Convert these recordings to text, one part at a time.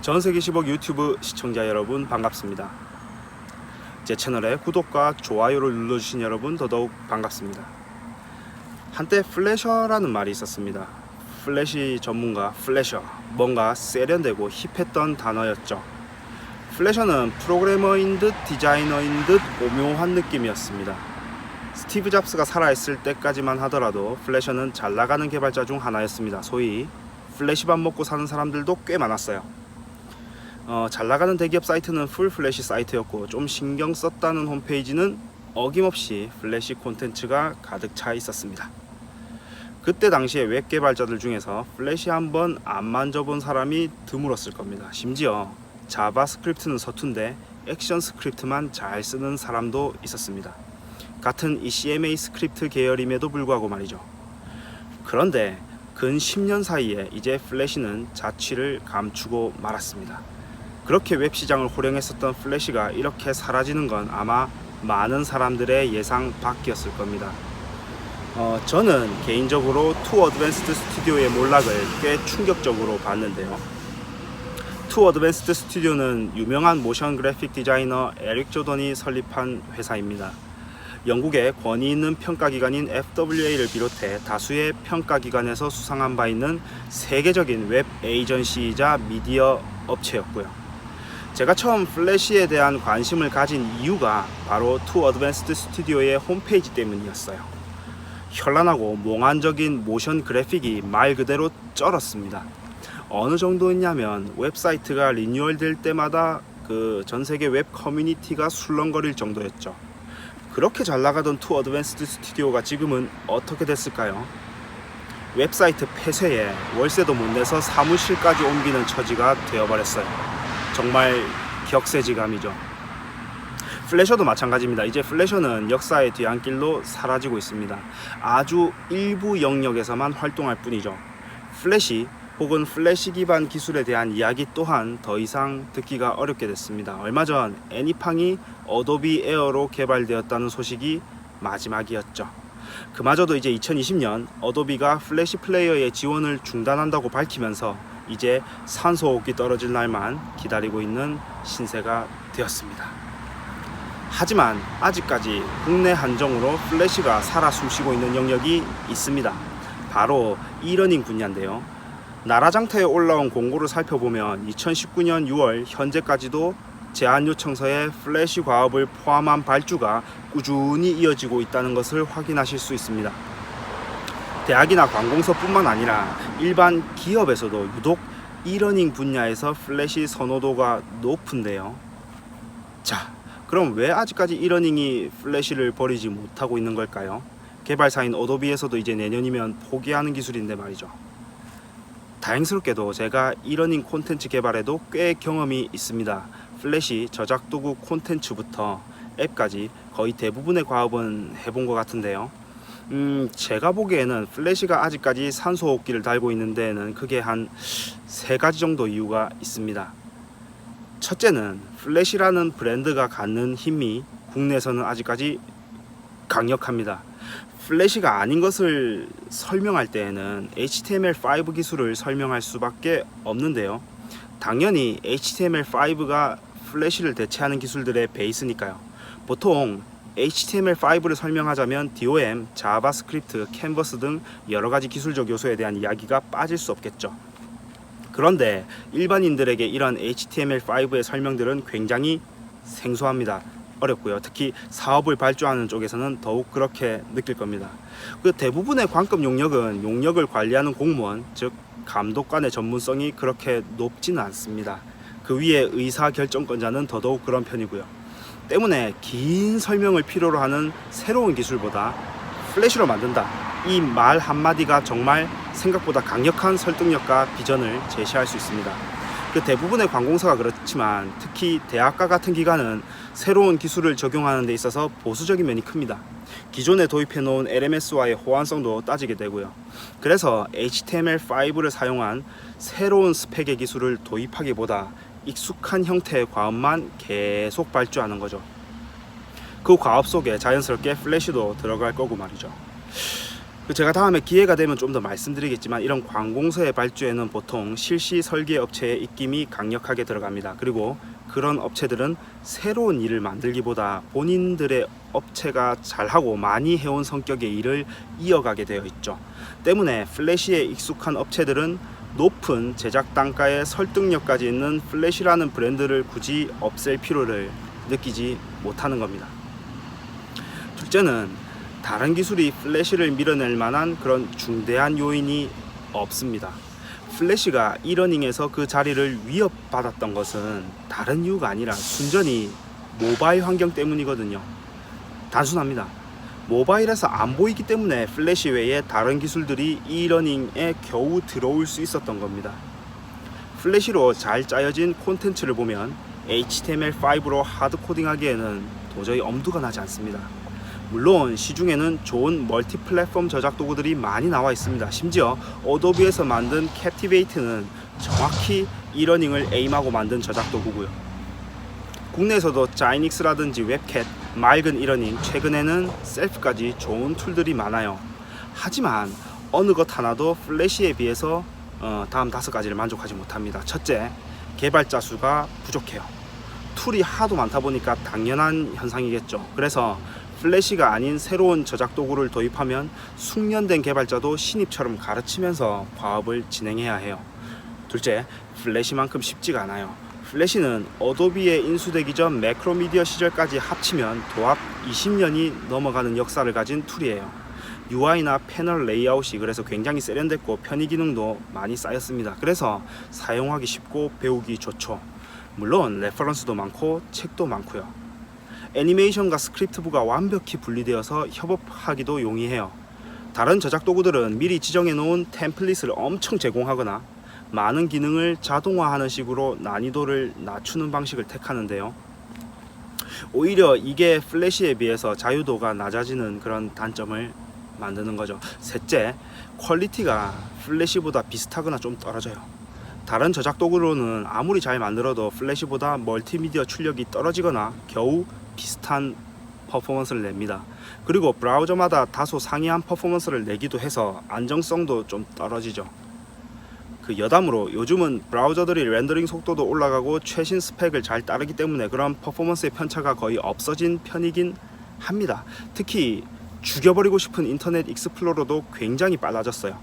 전세계 10억 유튜브 시청자 여러분 반갑습니다. 제 채널에 구독과 좋아요를 눌러주신 여러분 더더욱 반갑습니다. 한때 플래셔라는 말이 있었습니다. 플래시 전문가 플래셔, 뭔가 세련되고 힙했던 단어였죠. 플래셔는 프로그래머인 듯 디자이너인 듯 오묘한 느낌이었습니다. 스티브 잡스가 살아있을 때까지만 하더라도 플래셔는 잘나가는 개발자 중 하나였습니다. 소위 플래시밥 먹고 사는 사람들도 꽤 많았어요. 잘나가는 대기업 사이트는 풀 플래시 사이트였고, 좀 신경 썼다는 홈페이지는 어김없이 플래시 콘텐츠가 가득 차 있었습니다. 그때 당시에 웹 개발자들 중에서 플래시 한번 안 만져본 사람이 드물었을 겁니다. 심지어 자바스크립트는 서툰데 액션 스크립트만 잘 쓰는 사람도 있었습니다. 같은 이 CMA 스크립트 계열임에도 불구하고 말이죠. 그런데 근 10년 사이에 이제 플래시는 자취를 감추고 말았습니다. 그렇게 웹 시장을 호령했었던 플래시가 이렇게 사라지는 건 아마 많은 사람들의 예상 밖이었을 겁니다. 저는 개인적으로 투 어드밴스드 스튜디오의 몰락을 꽤 충격적으로 봤는데요. 투 어드밴스드 스튜디오는 유명한 모션 그래픽 디자이너 에릭 조던이 설립한 회사입니다. 영국의 권위 있는 평가기관인 FWA를 비롯해 다수의 평가기관에서 수상한 바 있는 세계적인 웹 에이전시이자 미디어 업체였고요. 제가 처음 플래시에 대한 관심을 가진 이유가 바로 투 어드밴스드 스튜디오의 홈페이지 때문이었어요. 현란하고 몽환적인 모션 그래픽이 말 그대로 쩔었습니다. 어느 정도였냐면 웹사이트가 리뉴얼 될 때마다 그 전세계 웹 커뮤니티가 술렁거릴 정도였죠. 그렇게 잘 나가던 투 어드밴스드 스튜디오가 지금은 어떻게 됐을까요? 웹사이트 폐쇄에 월세도 못 내서 사무실까지 옮기는 처지가 되어버렸어요. 정말 격세지감이죠. 플래셔도 마찬가지입니다. 이제 플래셔는 역사의 뒤안길로 사라지고 있습니다. 아주 일부 영역에서만 활동할 뿐이죠. 플래시 혹은 플래시 기반 기술에 대한 이야기 또한 더 이상 듣기가 어렵게 됐습니다. 얼마 전 애니팡이 어도비 에어로 개발되었다는 소식이 마지막이었죠. 그마저도 이제 2020년 어도비가 플래시 플레이어의 지원을 중단한다고 밝히면서 이제 산소호흡기 떨어질 날만 기다리고 있는 신세가 되었습니다. 하지만 아직까지 국내 한정으로 플래시가 살아 숨쉬고 있는 영역이 있습니다. 바로 이러닝 분야인데요. 나라장터에 올라온 공고를 살펴보면 2019년 6월 현재까지도 제안 요청서에 플래시 과업을 포함한 발주가 꾸준히 이어지고 있다는 것을 확인하실 수 있습니다. 대학이나 관공서뿐만 아니라 일반 기업에서도 유독 이러닝 분야에서 플래시 선호도가 높은데요. 자, 그럼 왜 아직까지 이러닝이 플래시를 버리지 못하고 있는 걸까요? 개발사인 어도비에서도 이제 내년이면 포기하는 기술인데 말이죠. 다행스럽게도 제가 이러닝 콘텐츠 개발에도 꽤 경험이 있습니다. 플래시 저작 도구 콘텐츠부터 앱까지 거의 대부분의 과업은 해본 것 같은데요. 제가 보기에는 플래시가 아직까지 산소호흡기를 달고 있는 데에는 크게 한 3가지 정도 이유가 있습니다. 첫째는 플래시라는 브랜드가 갖는 힘이 국내에서는 아직까지 강력합니다. 플래시가 아닌 것을 설명할 때에는 HTML5 기술을 설명할 수밖에 없는데요. 당연히 HTML5가 플래시를 대체하는 기술들의 베이스니까요. 보통 HTML5를 설명하자면 DOM, 자바스크립트, 캔버스 등 여러가지 기술적 요소에 대한 이야기가 빠질 수 없겠죠. 그런데 일반인들에게 이런 HTML5의 설명들은 굉장히 생소합니다. 어렵고요. 특히 사업을 발주하는 쪽에서는 더욱 그렇게 느낄 겁니다. 그 대부분의 관급 용역은 용역을 관리하는 공무원, 즉 감독관의 전문성이 그렇게 높지는 않습니다. 그 위에 의사결정권자는 더더욱 그런 편이고요. 때문에 긴 설명을 필요로 하는 새로운 기술보다 플래시로 만든다, 이 말 한마디가 정말 생각보다 강력한 설득력과 비전을 제시할 수 있습니다. 그 대부분의 관공서가 그렇지만 특히 대학가 같은 기관은 새로운 기술을 적용하는 데 있어서 보수적인 면이 큽니다. 기존에 도입해 놓은 LMS와의 호환성도 따지게 되고요. 그래서 HTML5를 사용한 새로운 스펙의 기술을 도입하기보다 익숙한 형태의 과업만 계속 발주하는 거죠. 그 과업 속에 자연스럽게 플래시도 들어갈 거고 말이죠. 제가 다음에 기회가 되면 좀 더 말씀드리겠지만 이런 관공서의 발주에는 보통 실시 설계 업체의 입김이 강력하게 들어갑니다. 그리고 그런 업체들은 새로운 일을 만들기보다 본인들의 업체가 잘하고 많이 해온 성격의 일을 이어가게 되어 있죠. 때문에 플래시에 익숙한 업체들은 높은 제작 단가에 설득력까지 있는 플래시라는 브랜드를 굳이 없앨 필요를 느끼지 못하는 겁니다. 둘째는 다른 기술이 플래시를 밀어낼 만한 그런 중대한 요인이 없습니다. 플래시가 이러닝에서 그 자리를 위협받았던 것은 다른 이유가 아니라 순전히 모바일 환경 때문이거든요. 단순합니다. 모바일에서 안 보이기 때문에 플래시 외에 다른 기술들이 이러닝에 겨우 들어올 수 있었던 겁니다. 플래시로 잘 짜여진 콘텐츠를 보면 HTML5로 하드 코딩하기에는 도저히 엄두가 나지 않습니다. 물론 시중에는 좋은 멀티 플랫폼 저작 도구들이 많이 나와 있습니다. 심지어 어도비에서 만든 캡티베이트는 정확히 이러닝을 에임하고 만든 저작 도구고요. 국내에서도 자이닉스라든지 웹캣, 맑은 이러닝, 최근에는 셀프까지 좋은 툴들이 많아요. 하지만 어느 것 하나도 플래시에 비해서 다음 5가지를 만족하지 못합니다. 첫째, 개발자 수가 부족해요. 툴이 하도 많다 보니까 당연한 현상이겠죠. 그래서 플래시가 아닌 새로운 저작 도구를 도입하면 숙련된 개발자도 신입처럼 가르치면서 과업을 진행해야 해요. 둘째, 플래시만큼 쉽지가 않아요. 플래시는 어도비에 인수되기 전 매크로미디어 시절까지 합치면 도합 20년이 넘어가는 역사를 가진 툴이에요. UI나 패널 레이아웃이 그래서 굉장히 세련됐고 편의 기능도 많이 쌓였습니다. 그래서 사용하기 쉽고 배우기 좋죠. 물론 레퍼런스도 많고 책도 많고요. 애니메이션과 스크립트부가 완벽히 분리되어서 협업하기도 용이해요. 다른 저작 도구들은 미리 지정해 놓은 템플릿을 엄청 제공하거나 많은 기능을 자동화하는 식으로 난이도를 낮추는 방식을 택하는데요. 오히려 이게 플래시에 비해서 자유도가 낮아지는 그런 단점을 만드는 거죠. 셋째, 퀄리티가 플래시보다 비슷하거나 좀 떨어져요. 다른 저작 도구로는 아무리 잘 만들어도 플래시보다 멀티미디어 출력이 떨어지거나 겨우 비슷한 퍼포먼스를 냅니다. 그리고 브라우저마다 다소 상이한 퍼포먼스를 내기도 해서 안정성도 좀 떨어지죠. 여담으로 요즘은 브라우저들이 렌더링 속도도 올라가고 최신 스펙을 잘 따르기 때문에 그런 퍼포먼스의 편차가 거의 없어진 편이긴 합니다. 특히 죽여버리고 싶은 인터넷 익스플로러도 굉장히 빨라졌어요.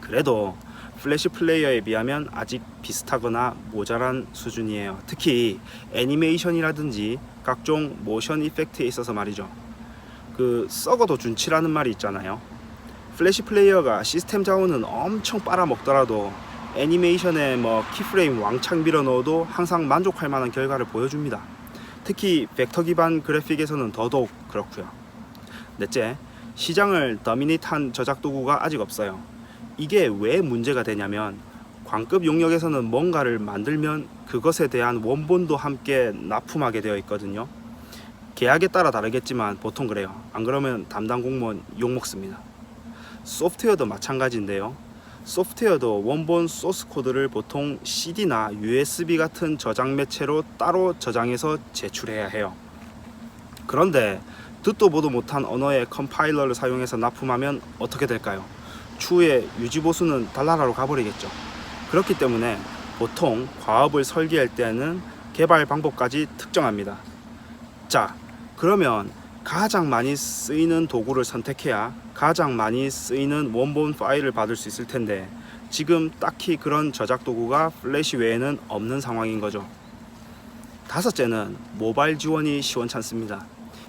그래도 플래시 플레이어에 비하면 아직 비슷하거나 모자란 수준이에요. 특히 애니메이션이라든지 각종 모션 이펙트에 있어서 말이죠. 썩어도 준치라는 말이 있잖아요. 플래시 플레이어가 시스템 자원은 엄청 빨아먹더라도 애니메이션에 키프레임 왕창 밀어 넣어도 항상 만족할 만한 결과를 보여줍니다. 특히 벡터 기반 그래픽에서는 더더욱 그렇고요. 넷째, 시장을 더미네이트한 저작 도구가 아직 없어요. 이게 왜 문제가 되냐면 광급 용역에서는 뭔가를 만들면 그것에 대한 원본도 함께 납품하게 되어 있거든요. 계약에 따라 다르겠지만 보통 그래요. 안 그러면 담당 공무원 욕먹습니다. 소프트웨어도 마찬가지인데요. 소프트웨어도 원본 소스 코드를 보통 CD나 USB 같은 저장 매체로 따로 저장해서 제출해야 해요. 그런데 듣도 보도 못한 언어의 컴파일러를 사용해서 납품하면 어떻게 될까요? 추후에 유지보수는 달나라로 가버리겠죠. 그렇기 때문에 보통 과업을 설계할 때는 개발 방법까지 특정합니다. 자, 그러면 가장 많이 쓰이는 도구를 선택해야 가장 많이 쓰이는 원본 파일을 받을 수 있을 텐데 지금 딱히 그런 저작 도구가 플래시 외에는 없는 상황인 거죠. 다섯째는 모바일 지원이 시원찮습니다.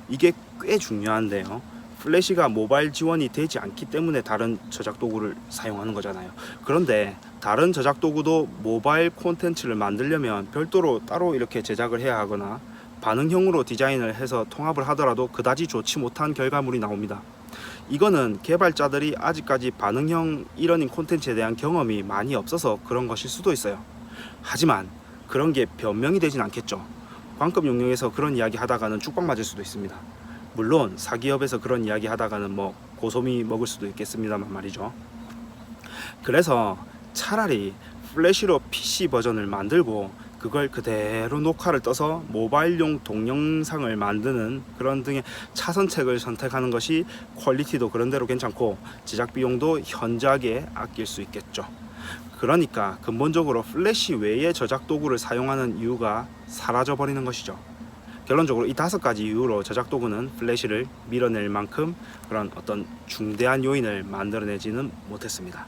이게 꽤 중요한데요. 플래시가 모바일 지원이 되지 않기 때문에 다른 저작 도구를 사용하는 거잖아요. 그런데 다른 저작 도구도 모바일 콘텐츠를 만들려면 별도로 따로 이렇게 제작을 해야 하거나 반응형으로 디자인을 해서 통합을 하더라도 그다지 좋지 못한 결과물이 나옵니다. 이거는 개발자들이 아직까지 반응형 이러닝 콘텐츠에 대한 경험이 많이 없어서 그런 것일 수도 있어요. 하지만 그런 게 변명이 되진 않겠죠. 광급 용역에서 그런 이야기 하다가는 죽박 맞을 수도 있습니다. 물론 사기업에서 그런 이야기 하다가는 고소미 먹을 수도 있겠습니다만 말이죠. 그래서 차라리 플래시로 PC 버전을 만들고 그걸 그대로 녹화를 떠서 모바일용 동영상을 만드는 그런 등의 차선책을 선택하는 것이 퀄리티도 그런대로 괜찮고 제작 비용도 현저하게 아낄 수 있겠죠. 그러니까 근본적으로 플래시 외의 저작 도구를 사용하는 이유가 사라져 버리는 것이죠. 결론적으로 이 5가지 이유로 저작 도구는 플래시를 밀어낼 만큼 그런 어떤 중대한 요인을 만들어내지는 못했습니다.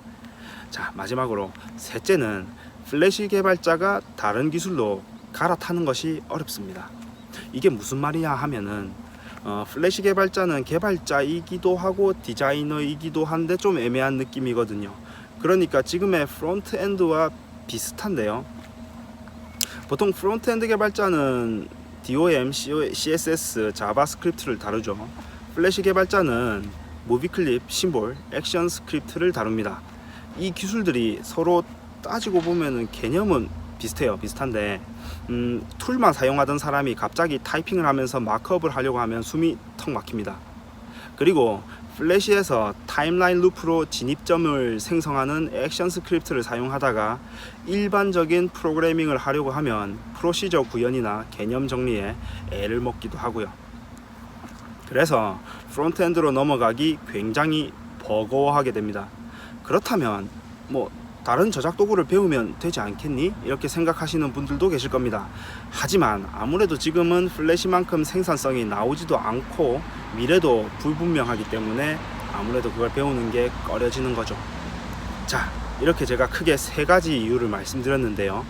자, 마지막으로 셋째는 플래시 개발자가 다른 기술로 갈아타는 것이 어렵습니다. 이게 무슨 말이냐 하면은 플래시 개발자는 개발자이기도 하고 디자이너이기도 한데 좀 애매한 느낌이거든요. 그러니까 지금의 프론트엔드와 비슷한데요. 보통 프론트엔드 개발자는 DOM, CSS, 자바스크립트를 다루죠. 플래시 개발자는 무비 클립, 심볼, 액션 스크립트를 다룹니다. 이 기술들이 서로 따지고 보면은 개념은 비슷한데 툴만 사용하던 사람이 갑자기 타이핑을 하면서 마크업을 하려고 하면 숨이 턱 막힙니다. 그리고 플래시에서 타임라인 루프로 진입점을 생성하는 액션 스크립트를 사용하다가 일반적인 프로그래밍을 하려고 하면 프로시저 구현이나 개념 정리에 애를 먹기도 하고요. 그래서 프론트엔드로 넘어가기 굉장히 버거워하게 됩니다. 그렇다면 다른 저작 도구를 배우면 되지 않겠니? 이렇게 생각하시는 분들도 계실 겁니다. 하지만 아무래도 지금은 플래시만큼 생산성이 나오지도 않고 미래도 불분명하기 때문에 아무래도 그걸 배우는 게 꺼려지는 거죠. 자, 이렇게 제가 크게 3가지 이유를 말씀드렸는데요.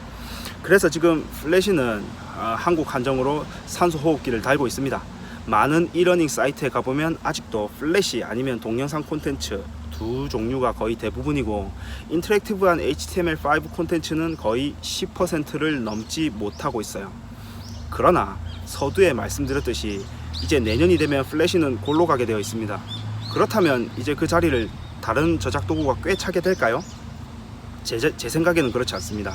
그래서 지금 플래시는 한국 한정으로 산소 호흡기를 달고 있습니다. 많은 이러닝 사이트에 가보면 아직도 플래시 아니면 동영상 콘텐츠 두 종류가 거의 대부분이고 인터랙티브한 HTML5 콘텐츠는 거의 10%를 넘지 못하고 있어요. 그러나 서두에 말씀드렸듯이 이제 내년이 되면 플래시는 골로 가게 되어 있습니다. 그렇다면 이제 그 자리를 다른 저작 도구가 꽤 차게 될까요? 제 생각에는 그렇지 않습니다.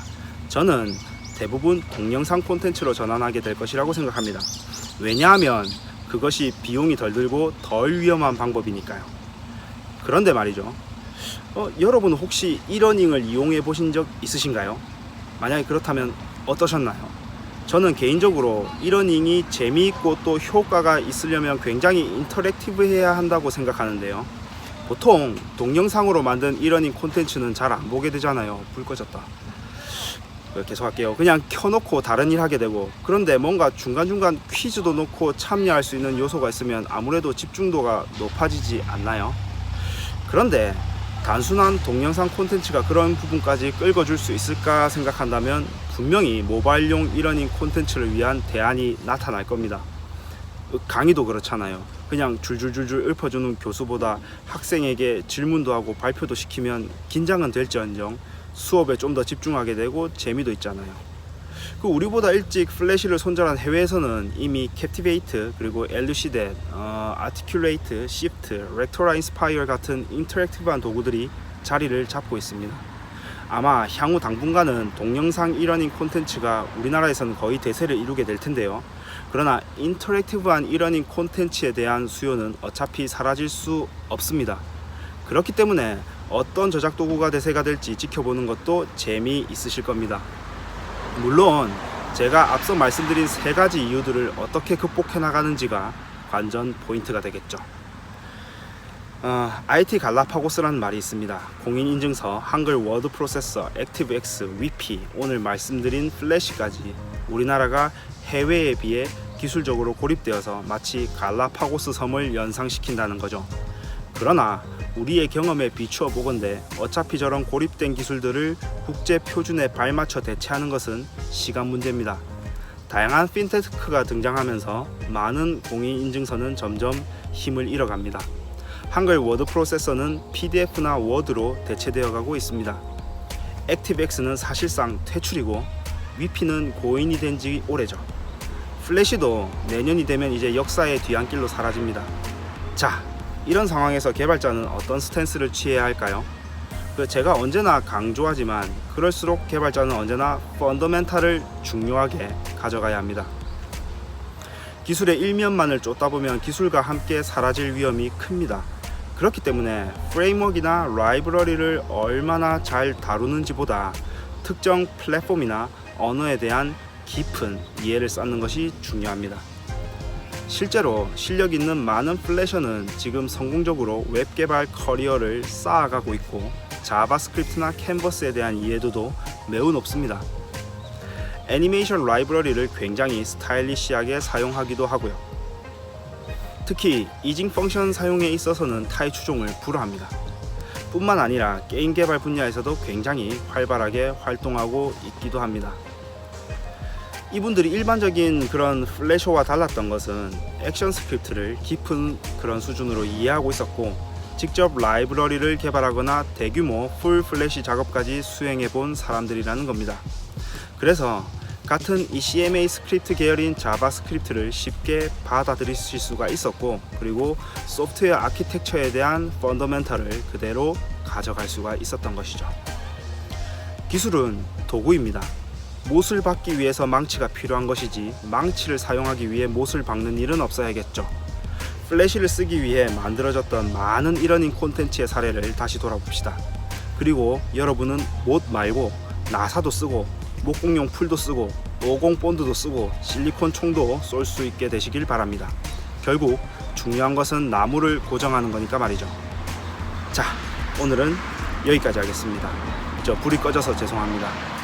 저는 대부분 동영상 콘텐츠로 전환하게 될 것이라고 생각합니다. 왜냐하면 그것이 비용이 덜 들고 덜 위험한 방법이니까요. 그런데 말이죠. 여러분 혹시 이러닝을 이용해 보신 적 있으신가요? 만약에 그렇다면 어떠셨나요? 저는 개인적으로 이러닝이 재미있고 또 효과가 있으려면 굉장히 인터랙티브해야 한다고 생각하는데요. 보통 동영상으로 만든 이러닝 콘텐츠는 잘 안 보게 되잖아요. 불 꺼졌다. 계속할게요. 그냥 켜놓고 다른 일 하게 되고, 그런데 뭔가 중간중간 퀴즈도 놓고 참여할 수 있는 요소가 있으면 아무래도 집중도가 높아지지 않나요? 그런데 단순한 동영상 콘텐츠가 그런 부분까지 끌어줄 수 있을까 생각한다면 분명히 모바일용 이러닝 콘텐츠를 위한 대안이 나타날 겁니다. 강의도 그렇잖아요. 그냥 줄줄줄줄 읊어주는 교수보다 학생에게 질문도 하고 발표도 시키면 긴장은 될지언정 수업에 좀 더 집중하게 되고 재미도 있잖아요. 우리보다 일찍 플래시를 손절한 해외에서는 이미 캡티베이트, 그리고 엘루시댓, 아티큘레이트, 시프트, 렉토라 인스파이어 같은 인터랙티브한 도구들이 자리를 잡고 있습니다. 아마 향후 당분간은 동영상 이러닝 콘텐츠가 우리나라에서는 거의 대세를 이루게 될 텐데요. 그러나 인터랙티브한 이러닝 콘텐츠에 대한 수요는 어차피 사라질 수 없습니다. 그렇기 때문에 어떤 저작 도구가 대세가 될지 지켜보는 것도 재미있으실 겁니다. 물론 제가 앞서 말씀드린 3가지 이유들을 어떻게 극복해 나가는지가 관전 포인트가 되겠죠. IT 갈라파고스라는 말이 있습니다. 공인인증서, 한글 워드 프로세서, 액티브엑스, 위피, 오늘 말씀드린 플래시까지 우리나라가 해외에 비해 기술적으로 고립되어서 마치 갈라파고스 섬을 연상시킨다는 거죠. 그러나 우리의 경험에 비추어 보건대 어차피 저런 고립된 기술들을 국제 표준에 발맞춰 대체하는 것은 시간 문제입니다. 다양한 핀테크가 등장하면서 많은 공인인증서는 점점 힘을 잃어갑니다. 한글 워드 프로세서는 PDF나 워드로 대체되어 가고 있습니다. 액티브엑스는 사실상 퇴출이고 위피는 고인이 된 지 오래죠. 플래시도 내년이 되면 이제 역사의 뒤안길로 사라집니다. 자, 이런 상황에서 개발자는 어떤 스탠스를 취해야 할까요? 제가 언제나 강조하지만 그럴수록 개발자는 언제나 펀더멘탈을 중요하게 가져가야 합니다. 기술의 일면만을 쫓다 보면 기술과 함께 사라질 위험이 큽니다. 그렇기 때문에 프레임워크나 라이브러리를 얼마나 잘 다루는지보다 특정 플랫폼이나 언어에 대한 깊은 이해를 쌓는 것이 중요합니다. 실제로 실력 있는 많은 플래셔는 지금 성공적으로 웹 개발 커리어를 쌓아가고 있고 자바스크립트나 캔버스에 대한 이해도도 매우 높습니다. 애니메이션 라이브러리를 굉장히 스타일리시하게 사용하기도 하고요. 특히 이징 펑션 사용에 있어서는 타의 추종을 불허합니다. 뿐만 아니라 게임 개발 분야에서도 굉장히 활발하게 활동하고 있기도 합니다. 이분들이 일반적인 그런 플래셔와 달랐던 것은 액션 스크립트를 깊은 그런 수준으로 이해하고 있었고 직접 라이브러리를 개발하거나 대규모 풀 플래시 작업까지 수행해 본 사람들이라는 겁니다. 그래서 같은 이 CMA 스크립트 계열인 자바스크립트를 쉽게 받아들이실 수가 있었고 그리고 소프트웨어 아키텍처에 대한 펀더멘털을 그대로 가져갈 수가 있었던 것이죠. 기술은 도구입니다. 못을 박기 위해서 망치가 필요한 것이지 망치를 사용하기 위해 못을 박는 일은 없어야겠죠. 플래시를 쓰기 위해 만들어졌던 많은 이러닝 콘텐츠의 사례를 다시 돌아봅시다. 그리고 여러분은 못 말고 나사도 쓰고 목공용 풀도 쓰고 50 본드도 쓰고 실리콘 총도 쏠 수 있게 되시길 바랍니다. 결국 중요한 것은 나무를 고정하는 거니까 말이죠. 자, 오늘은 여기까지 하겠습니다. 불이 꺼져서 죄송합니다.